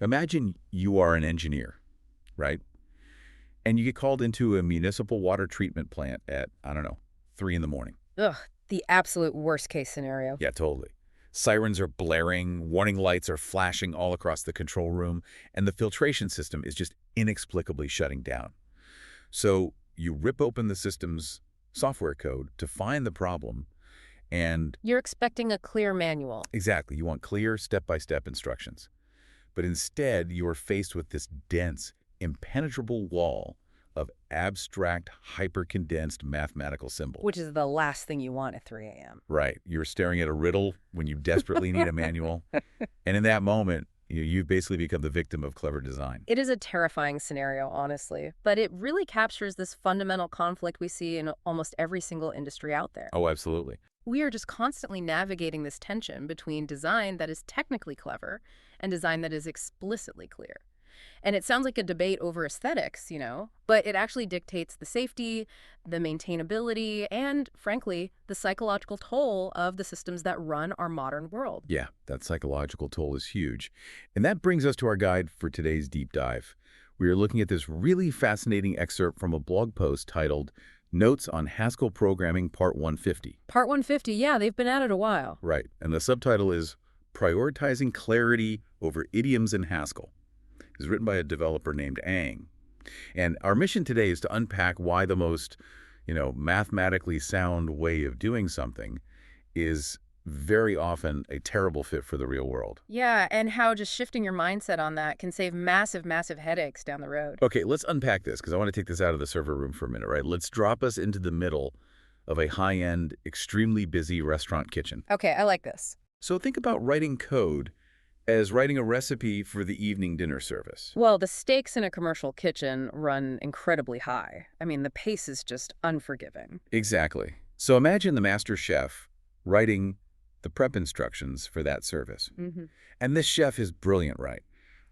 Imagine you are an engineer, right? And you get called into a municipal water treatment plant at, I don't know, 3 in the morning. Ugh, the absolute worst case scenario. Yeah, totally. Sirens are blaring, warning lights are flashing all across the control room, and the filtration system is just inexplicably shutting down. So you rip open the system's software code to find the problem, and You're expecting a clear manual. exactly, you want clear step-by-step instructions. But instead, you are faced with this dense, impenetrable wall of abstract, hyper-condensed mathematical symbols. Which is the last thing you want at 3 a.m. Right. You're staring at a riddle when you desperately need a manual. And in that moment, you've basically become the victim of clever design. It is a terrifying scenario, honestly, but it really captures this fundamental conflict we see in almost every single industry out there. Oh, absolutely. We are just constantly navigating this tension between design that is technically clever and design that is explicitly clear. And it sounds like a debate over aesthetics, but it actually dictates the safety, the maintainability, and, frankly, the psychological toll of the systems that run our modern world. Yeah, that psychological toll is huge. And that brings us to our guide for today's deep dive. We are looking at this really fascinating excerpt from a blog post titled Notes on Haskell Programming Part 150. Part 150, yeah, they've been at it a while. Right, and the subtitle is Prioritizing Clarity Over Idioms in Haskell. It's written by a developer named Ang. And our mission today is to unpack why the most, mathematically sound way of doing something is very often a terrible fit for the real world. Yeah, and how just shifting your mindset on that can save massive, massive headaches down the road. Okay, let's unpack this because I want to take this out of the server room for a minute, right? Let's drop us into the middle of a high-end, extremely busy restaurant kitchen. Okay, I like this. So think about writing code as writing a recipe for the evening dinner service. Well, the stakes in a commercial kitchen run incredibly high. I mean, the pace is just unforgiving. Exactly. So imagine the master chef writing the prep instructions for that service. And this chef is brilliant, right?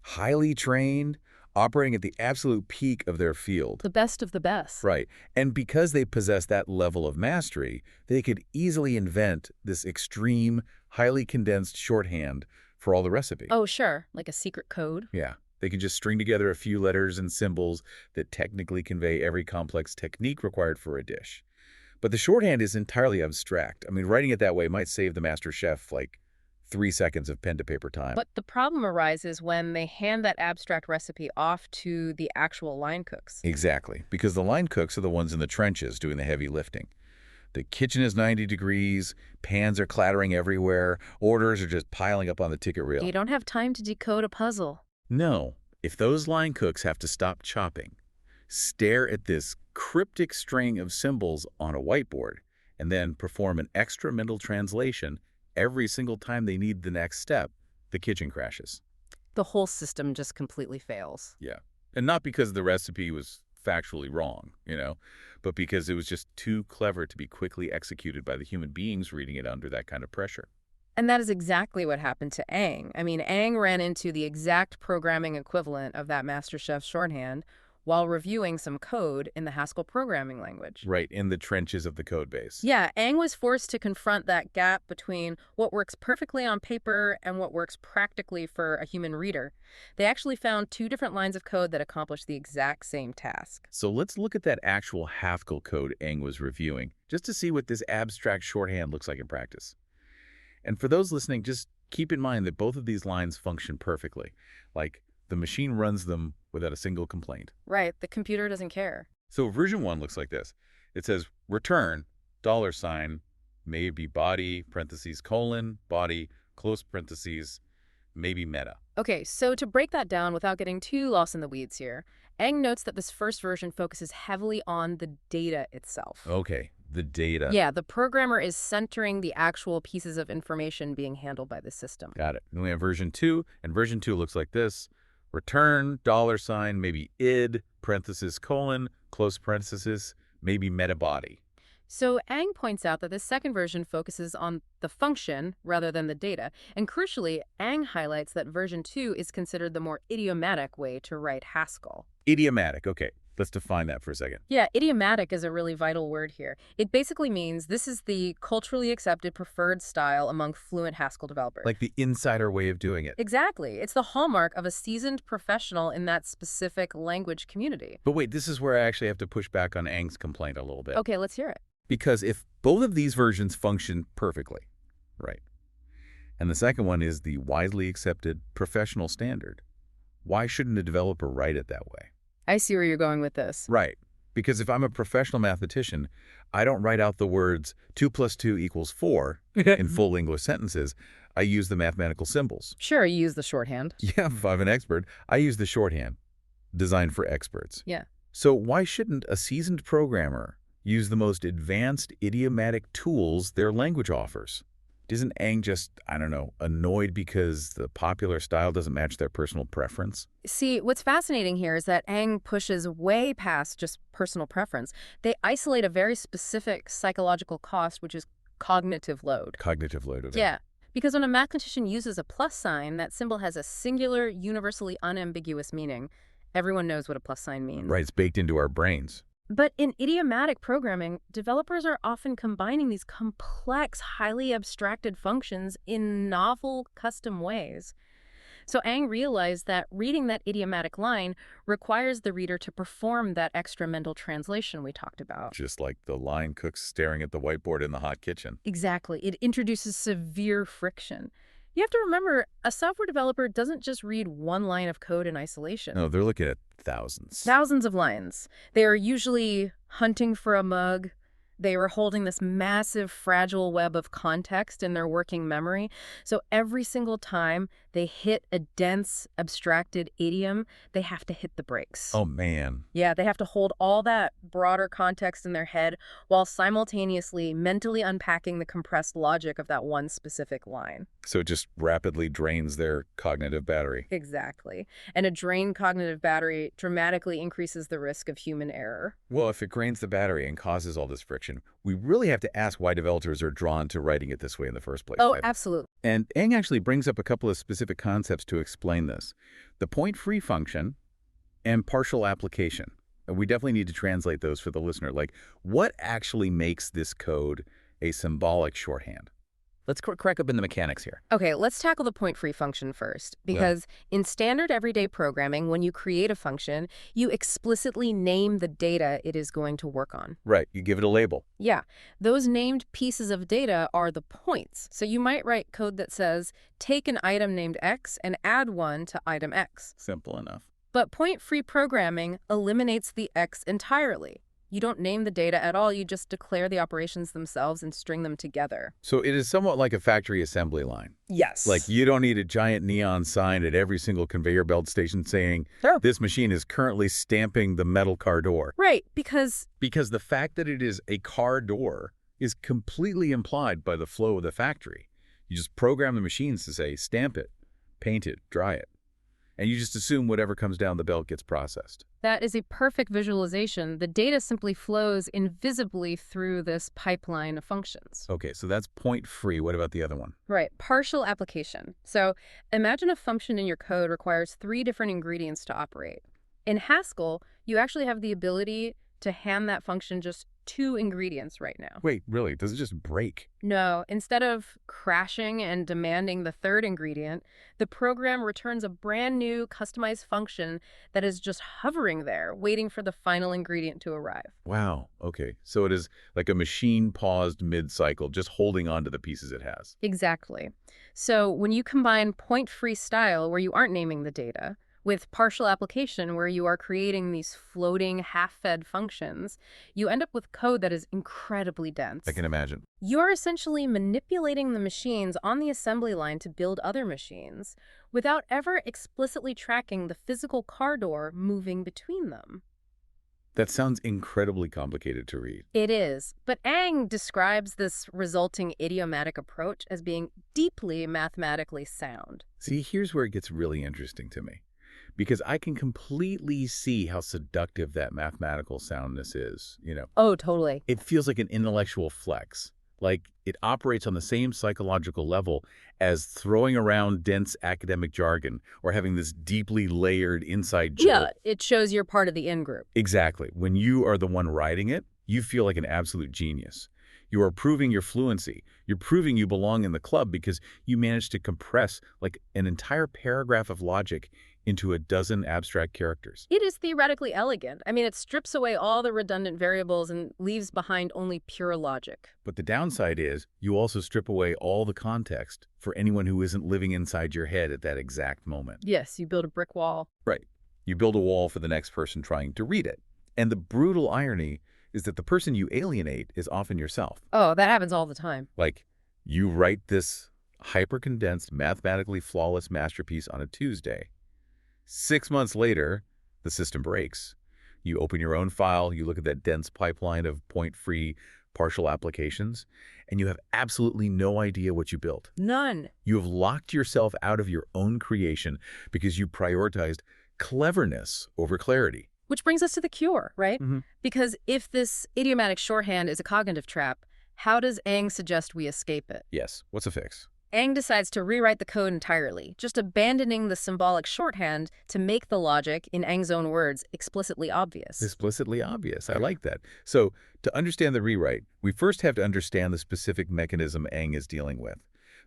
Highly trained, operating at the absolute peak of their field. The best of the best. Right. And because they possess that level of mastery, they could easily invent this extreme, highly condensed shorthand for all the recipe. Oh, sure. Like a secret code. Yeah. They can just string together a few letters and symbols that technically convey every complex technique required for a dish. But the shorthand is entirely abstract. I mean, writing it that way might save the master chef like 3 seconds of pen to paper time. But the problem arises when they hand that abstract recipe off to the actual line cooks. Exactly. Because the line cooks are the ones in the trenches doing the heavy lifting. The kitchen is 90 degrees, pans are clattering everywhere, orders are just piling up on the ticket reel. You don't have time to decode a puzzle. No. If those line cooks have to stop chopping, stare at this cryptic string of symbols on a whiteboard, and then perform an extra mental translation every single time they need the next step, the kitchen crashes. The whole system just completely fails. Yeah. And not because the recipe was factually wrong, but because it was just too clever to be quickly executed by the human beings reading it under that kind of pressure. And that is exactly what happened to Ang. I mean, Ang ran into the exact programming equivalent of that MasterChef shorthand while reviewing some code in the Haskell programming language. Right, in the trenches of the code base. Yeah, Ang was forced to confront that gap between what works perfectly on paper and what works practically for a human reader. They actually found 2 different lines of code that accomplished the exact same task. So let's look at that actual Haskell code Ang was reviewing, just to see what this abstract shorthand looks like in practice. And for those listening, just keep in mind that both of these lines function perfectly. Like, the machine runs them without a single complaint. Right, the computer doesn't care. So version 1 looks like this. It says return, $, maybe body, parentheses, colon, body, close parentheses, maybe meta. Okay, so to break that down without getting too lost in the weeds here, Ang notes that this first version focuses heavily on the data itself. Okay, the data. Yeah, the programmer is centering the actual pieces of information being handled by the system. Got it. Then we have version 2, and version 2 looks like this. Return, $, maybe id, parentheses, colon, close parentheses, maybe meta body. So Ang points out that this second version focuses on the function rather than the data. And crucially, Ang highlights that version 2 is considered the more idiomatic way to write Haskell. Idiomatic, okay. Let's define that for a second. Yeah, idiomatic is a really vital word here. It basically means this is the culturally accepted preferred style among fluent Haskell developers. Like the insider way of doing it. Exactly. It's the hallmark of a seasoned professional in that specific language community. But wait, this is where I actually have to push back on Ang's complaint a little bit. Okay, let's hear it. Because if both of these versions function perfectly, right, and the second one is the widely accepted professional standard, why shouldn't a developer write it that way? I see where you're going with this. Right. Because if I'm a professional mathematician, I don't write out the words 2 + 2 = 4 in full English sentences. I use the mathematical symbols. Sure, you use the shorthand. Yeah, if I'm an expert, I use the shorthand, designed for experts. Yeah. So why shouldn't a seasoned programmer use the most advanced idiomatic tools their language offers? Isn't Ang just, I don't know, annoyed because the popular style doesn't match their personal preference? See, what's fascinating here is that Ang pushes way past just personal preference. They isolate a very specific psychological cost, which is cognitive load. Cognitive load of it. Yeah, because when a mathematician uses a plus sign, that symbol has a singular, universally unambiguous meaning. Everyone knows what a plus sign means. Right, it's baked into our brains. But in idiomatic programming, developers are often combining these complex, highly abstracted functions in novel, custom ways. So Ang realized that reading that idiomatic line requires the reader to perform that extra mental translation we talked about. Just like the line cooks staring at the whiteboard in the hot kitchen. Exactly. It introduces severe friction. You have to remember, a software developer doesn't just read one line of code in isolation. No, they're looking at thousands. Thousands of lines. They are usually hunting for a mug. They are holding this massive, fragile web of context in their working memory. So every single time they hit a dense, abstracted idiom, they have to hit the brakes. Oh, man. Yeah, they have to hold all that broader context in their head while simultaneously mentally unpacking the compressed logic of that one specific line. So it just rapidly drains their cognitive battery. Exactly. And a drained cognitive battery dramatically increases the risk of human error. Well, if it drains the battery and causes all this friction, we really have to ask why developers are drawn to writing it this way in the first place. Oh, right? absolutely. And Ang actually brings up a couple of specific concepts to explain this. The point-free function and partial application. And we definitely need to translate those for the listener. Like, what actually makes this code a symbolic shorthand? Let's crack up in the mechanics here. Okay, let's tackle the point-free function first, because in standard everyday programming, when you create a function, you explicitly name the data it is going to work on. Right, you give it a label. Yeah, those named pieces of data are the points. So you might write code that says, take an item named X and add one to item X. Simple enough. But point-free programming eliminates the X entirely. You don't name the data at all, you just declare the operations themselves and string them together. So it is somewhat like a factory assembly line. Yes. Like, you don't need a giant neon sign at every single conveyor belt station saying, this machine is currently stamping the metal car door. Right, because the fact that it is a car door is completely implied by the flow of the factory. You just program the machines to say, stamp it, paint it, dry it. And you just assume whatever comes down the belt gets processed. that is a perfect visualization. The data simply flows invisibly through this pipeline of functions. Okay, so that's point-free. What about the other one? Right, partial application. So imagine a function in your code requires 3 different ingredients to operate. In Haskell, you actually have the ability to hand that function just 2 ingredients right now. Wait, really? Does it just break? No, instead of crashing and demanding the 3rd ingredient, the program returns a brand new customized function that is just hovering there, waiting for the final ingredient to arrive. Wow. Okay. So it is like a machine paused mid-cycle, just holding on to the pieces it has. Exactly. So when you combine point-free style, where you aren't naming the data, with partial application, where you are creating these floating, half-fed functions, you end up with code that is incredibly dense. I can imagine. You are essentially manipulating the machines on the assembly line to build other machines without ever explicitly tracking the physical car door moving between them. That sounds incredibly complicated to read. It is, but Ang describes this resulting idiomatic approach as being deeply mathematically sound. See, here's where it gets really interesting to me. Because I can completely see how seductive that mathematical soundness is, you know. Oh, totally. It feels like an intellectual flex. Like, it operates on the same psychological level as throwing around dense academic jargon or having this deeply layered inside joke. Yeah, it shows you're part of the in-group. Exactly. When you are the one writing it, you feel like an absolute genius. You are proving your fluency. You're proving you belong in the club because you managed to compress like an entire paragraph of logic into a dozen abstract characters. It is theoretically elegant. I mean, it strips away all the redundant variables and leaves behind only pure logic. But the downside is you also strip away all the context for anyone who isn't living inside your head at that exact moment. Yes, you build a brick wall. Right. You build a wall for the next person trying to read it. And the brutal irony is that the person you alienate is often yourself. Oh, that happens all the time. Like, you write this hyper-condensed, mathematically flawless masterpiece on a Tuesday. 6 months later, the system breaks. You open your own file, you look at that dense pipeline of point-free partial applications, and you have absolutely no idea what you built. None. You have locked yourself out of your own creation because you prioritized cleverness over clarity. Which brings us to the cure, right? Mm-hmm. Because if this idiomatic shorthand is a cognitive trap, how does Ang suggest we escape it? Yes. What's a fix? Ang decides to rewrite the code entirely, just abandoning the symbolic shorthand to make the logic, in Ang's own words, explicitly obvious. Explicitly obvious. I like that. So, to understand the rewrite, we first have to understand the specific mechanism Ang is dealing with.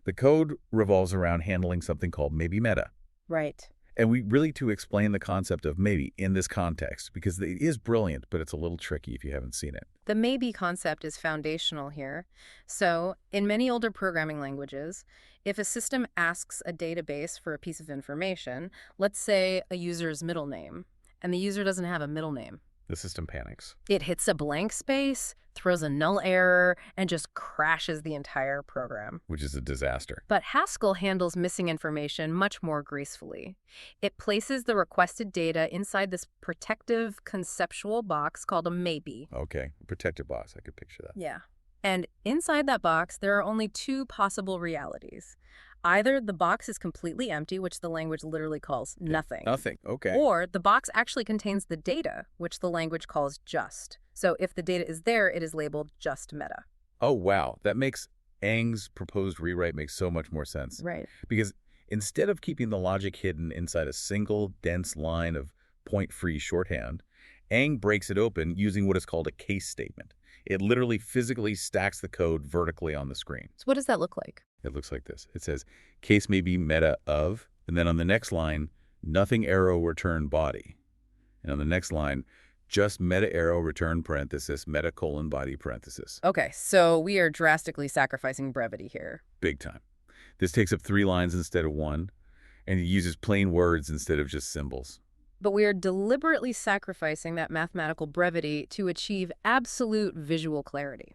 The code revolves around handling something called maybe meta. Right. And we really to explain the concept of maybe in this context, because it is brilliant, but it's a little tricky if you haven't seen it. The maybe concept is foundational here. So, in many older programming languages, if a system asks a database for a piece of information, let's say a user's middle name, and the user doesn't have a middle name, The system panics. it hits a blank space, throws a null error, and just crashes the entire program. Which is a disaster. But Haskell handles missing information much more gracefully. It places the requested data inside this protective conceptual box called a maybe. Okay, protective box. I could picture that. Yeah. And inside that box, there are only two possible realities. Either the box is completely empty, which the language literally calls nothing. Nothing. Okay. Or the box actually contains the data, which the language calls just. So if the data is there, it is labeled just meta. Oh, wow. That makes Ang's proposed rewrite makes so much more sense. Right. Because instead of keeping the logic hidden inside a single dense line of point-free shorthand, Ang breaks it open using what is called a case statement. It literally physically stacks the code vertically on the screen. So what does that look like? It looks like this. It says, case may be meta of, and then on the next line, nothing arrow return body. And on the next line, just meta arrow return parenthesis, meta colon body parenthesis. Okay, so we are drastically sacrificing brevity here. Big time. This takes up 3 lines instead of 1, and it uses plain words instead of just symbols. But we are deliberately sacrificing that mathematical brevity to achieve absolute visual clarity.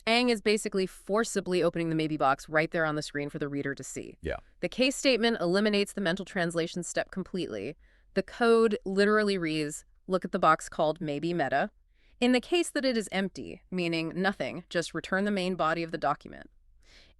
Ang is basically forcibly opening the maybe box right there on the screen for the reader to see. Yeah. The case statement eliminates the mental translation step completely. The code literally reads, look at the box called maybe meta. In the case that it is empty, meaning nothing, just return the main body of the document.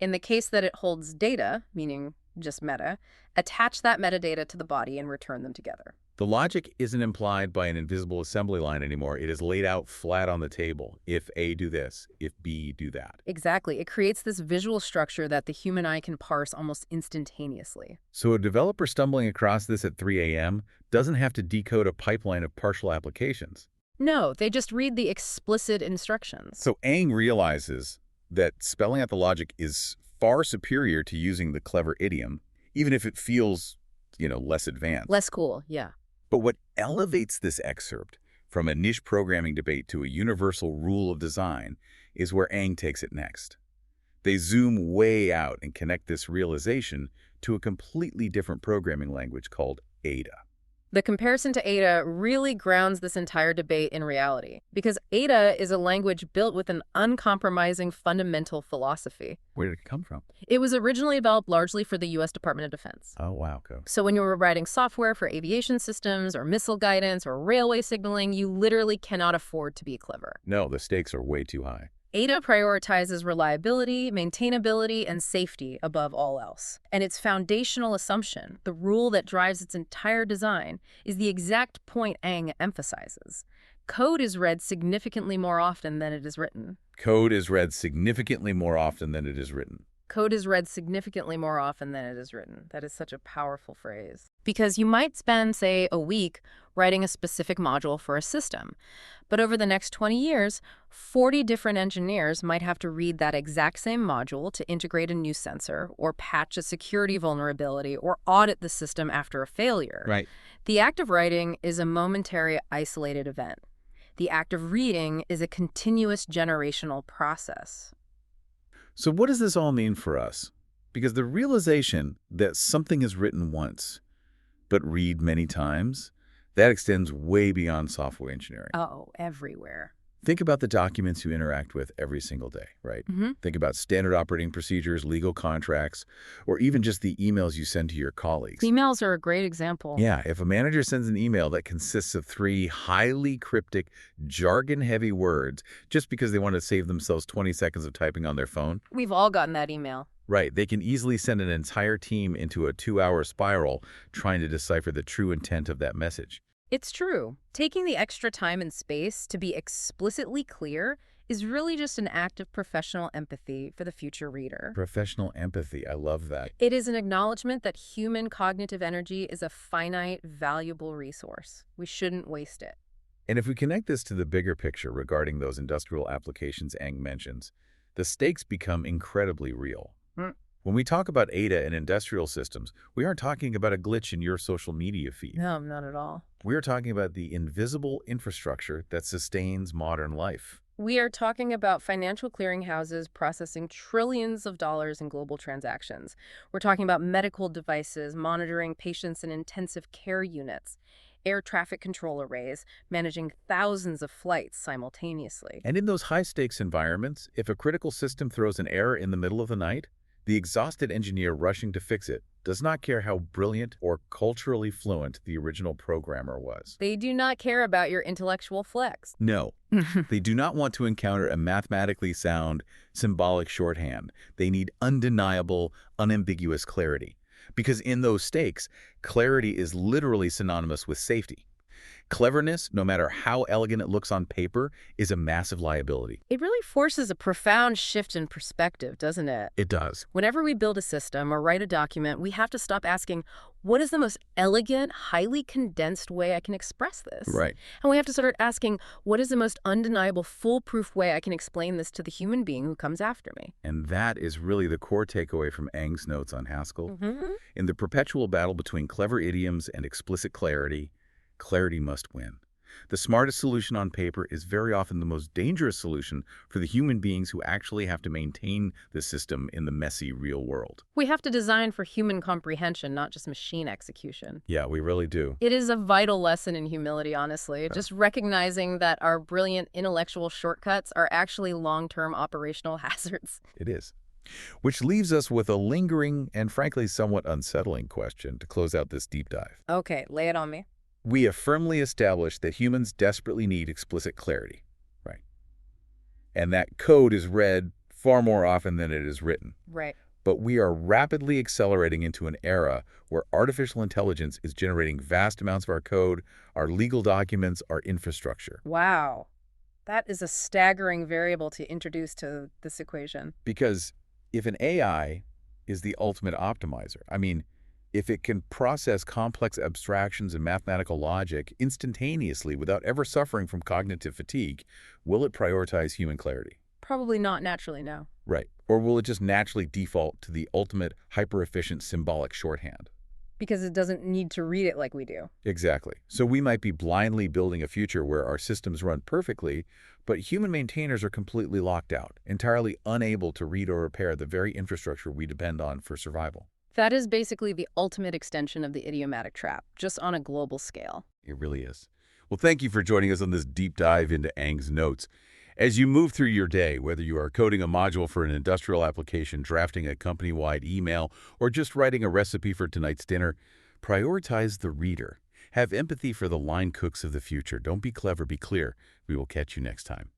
In the case that it holds data, meaning just meta, attach that metadata to the body and return them together. The logic isn't implied by an invisible assembly line anymore. It is laid out flat on the table. If A, do this. If B, do that. Exactly. It creates this visual structure that the human eye can parse almost instantaneously. So a developer stumbling across this at 3 a.m. doesn't have to decode a pipeline of partial applications. No, they just read the explicit instructions. So Ang realizes that spelling out the logic is far superior to using the clever idiom, even if it feels, less advanced. Less cool, yeah. But what elevates this excerpt from a niche programming debate to a universal rule of design is where Ang takes it next. They zoom way out and connect this realization to a completely different programming language called Ada. The comparison to Ada really grounds this entire debate in reality, because Ada is a language built with an uncompromising fundamental philosophy. Where did it come from? It was originally developed largely for the U.S. Department of Defense. Oh, wow. Go. So when you were writing software for aviation systems or missile guidance or railway signaling, you literally cannot afford to be clever. No, the stakes are way too high. Ada prioritizes reliability, maintainability, and safety above all else. And its foundational assumption, the rule that drives its entire design, is the exact point Ang emphasizes. Code is read significantly more often than it is written. Code is read significantly more often than it is written. Code is read significantly more often than it is written. That is such a powerful phrase. Because you might spend, say, a week writing a specific module for a system. But over the next 20 years, 40 different engineers might have to read that exact same module to integrate a new sensor, or patch a security vulnerability, or audit the system after a failure. Right. The act of writing is a momentary, isolated event. The act of reading is a continuous generational process. So what does this all mean for us? Because the realization that something is written once, but read many times, that extends way beyond software engineering. Oh, everywhere. Think about the documents you interact with every single day, right? Think about standard operating procedures, legal contracts, or even just the emails you send to your colleagues. Emails are a great example. Yeah, if a manager sends an email that consists of 3 highly cryptic, jargon-heavy words just because they want to save themselves 20 seconds of typing on their phone, We've all gotten that email. right, they can easily send an entire team into a 2-hour spiral trying to decipher the true intent of that message. It's true. Taking the extra time and space to be explicitly clear is really just an act of professional empathy for the future reader. Professional empathy, I love that. It is an acknowledgement that human cognitive energy is a finite, valuable resource. We shouldn't waste it. And if we connect this to the bigger picture regarding those industrial applications Ang mentions, the stakes become incredibly real. When we talk about ADA and industrial systems, we aren't talking about a glitch in your social media feed. No, not at all. We're talking about the invisible infrastructure that sustains modern life. We are talking about financial clearinghouses processing trillions of dollars in global transactions. We're talking about medical devices monitoring patients in intensive care units, air traffic control arrays managing thousands of flights simultaneously. And in those high-stakes environments, if a critical system throws an error in the middle of the night, the exhausted engineer rushing to fix it does not care how brilliant or culturally fluent the original programmer was. They do not care about your intellectual flex. No, they do not want to encounter a mathematically sound, symbolic shorthand. They need undeniable, unambiguous clarity. Because in those stakes, clarity is literally synonymous with safety. Cleverness, no matter how elegant it looks on paper, is a massive liability. It really forces a profound shift in perspective, doesn't it? It does. Whenever we build a system or write a document, we have to stop asking, what is the most elegant, highly condensed way I can express this? Right. And we have to start asking, what is the most undeniable, foolproof way I can explain this to the human being who comes after me? And that is really the core takeaway from Ang's notes on Haskell. In the perpetual battle between clever idioms and explicit clarity, clarity must win. The smartest solution on paper is very often the most dangerous solution for the human beings who actually have to maintain the system in the messy real world. We have to design for human comprehension, not just machine execution. Yeah, we really do. It is a vital lesson in humility, honestly. Just recognizing that our brilliant intellectual shortcuts are actually long-term operational hazards. It is. Which leaves us with a lingering and frankly somewhat unsettling question to close out this deep dive. Okay, lay it on me. We have firmly established that humans desperately need explicit clarity, right? And that code is read far more often than it is written. Right. But we are rapidly accelerating into an era where artificial intelligence is generating vast amounts of our code, our legal documents, our infrastructure. Wow. That is a staggering variable to introduce to this equation. Because if an AI is the ultimate optimizer, I mean, if it can process complex abstractions and mathematical logic instantaneously without ever suffering from cognitive fatigue, will it prioritize human clarity? Probably not naturally, no. Right. Or will it just naturally default to the ultimate hyper-efficient symbolic shorthand? Because it doesn't need to read it like we do. Exactly. So we might be blindly building a future where our systems run perfectly, but human maintainers are completely locked out, entirely unable to read or repair the very infrastructure we depend on for survival. That is basically the ultimate extension of the idiomatic trap, just on a global scale. It really is. Well, thank you for joining us on this deep dive into Ang's notes. As you move through your day, whether you are coding a module for an industrial application, drafting a company-wide email, or just writing a recipe for tonight's dinner, prioritize the reader. Have empathy for the line cooks of the future. Don't be clever, be clear. We will catch you next time.